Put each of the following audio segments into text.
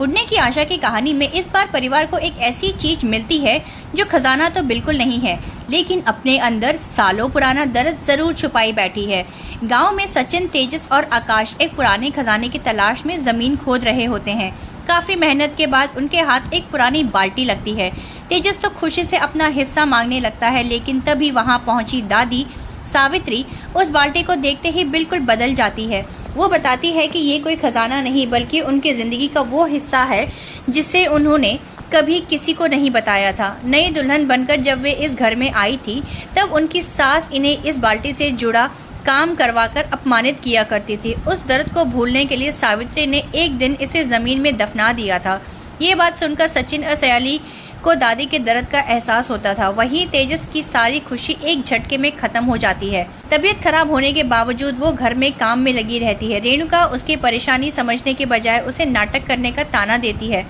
उड़ने की आशा की कहानी में इस बार परिवार को एक ऐसी चीज मिलती है जो खजाना तो बिल्कुल नहीं है, लेकिन अपने अंदर सालों पुराना दर्द जरूर छुपाई बैठी है। गांव में सचिन, तेजस और आकाश एक पुराने खजाने की तलाश में जमीन खोद रहे होते हैं। काफी मेहनत के बाद उनके हाथ एक पुरानी बाल्टी लगती है। तेजस तो खुशी से अपना हिस्सा मांगने लगता है, लेकिन तभी वहां पहुंची दादी सावित्री उस बाल्टी को देखते ही बिल्कुल बदल जाती है। वो बताती है कि ये कोई खजाना नहीं बल्कि उनकी जिंदगी का वो हिस्सा है जिसे उन्होंने कभी किसी को नहीं बताया था। नई दुल्हन बनकर जब वे इस घर में आई थी तब उनकी सास इन्हें इस बाल्टी से जुड़ा काम करवाकर अपमानित किया करती थी। उस दर्द को भूलने के लिए सावित्री ने एक दिन इसे जमीन में दफना दिया था। ये बात सुनकर सचिन और सयाली को दादी के दर्द का एहसास होता था। वहीं तेजस की सारी खुशी एक झटके में खत्म हो जाती है। तबीयत खराब होने के बावजूद वो घर में काम में लगी रहती है। रेणुका उसकी परेशानी समझने के बजाय उसे नाटक करने का ताना देती है,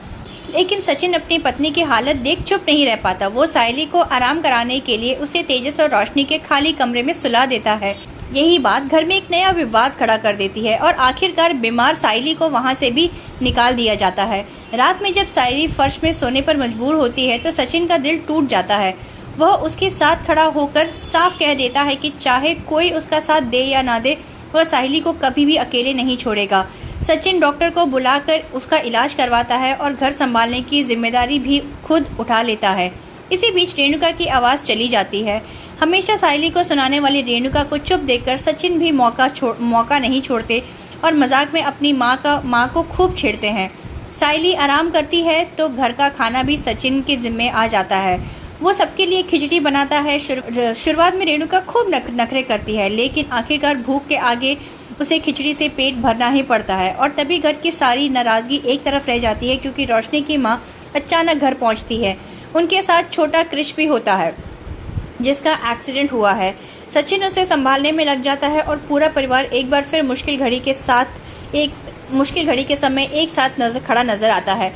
लेकिन सचिन अपनी पत्नी की हालत देख चुप नहीं रह पाता। वो सायली को आराम कराने के लिए उसे तेजस और रोशनी के खाली कमरे में सुला देता है। यही बात घर में एक नया विवाद खड़ा कर देती है और आखिरकार बीमार सायली को वहां से भी निकाल दिया जाता है। रात में जब सायली फर्श में सोने पर मजबूर होती है तो सचिन का दिल टूट जाता है। वह उसके साथ खड़ा होकर साफ कह देता है कि चाहे कोई उसका साथ दे या ना दे, वह सायली को कभी भी अकेले नहीं छोड़ेगा। सचिन डॉक्टर को बुलाकर उसका इलाज करवाता है और घर संभालने की जिम्मेदारी भी खुद उठा लेता है। इसी बीच रेणुका की आवाज चली जाती है। हमेशा सायली को सुनाने वाली रेणुका को चुप देखकर सचिन भी मौका नहीं छोड़ते और मजाक में अपनी माँ को खूब छेड़ते हैं। सायली आराम करती है तो घर का खाना भी सचिन के जिम्मे आ जाता है। वो सबके लिए खिचड़ी बनाता है। शुरुआत में रेणुका खूब नखरे करती है, लेकिन आखिरकार भूख के आगे उसे खिचड़ी से पेट भरना ही पड़ता है। और तभी घर की सारी नाराजगी एक तरफ रह जाती है, क्योंकि रोशनी की माँ अचानक घर पहुंचती है। उनके साथ छोटा क्रिश भी होता है जिसका एक्सीडेंट हुआ है। सचिन उसे संभालने में लग जाता है और पूरा परिवार एक बार फिर मुश्किल घड़ी के समय एक साथ खड़ा नजर आता है।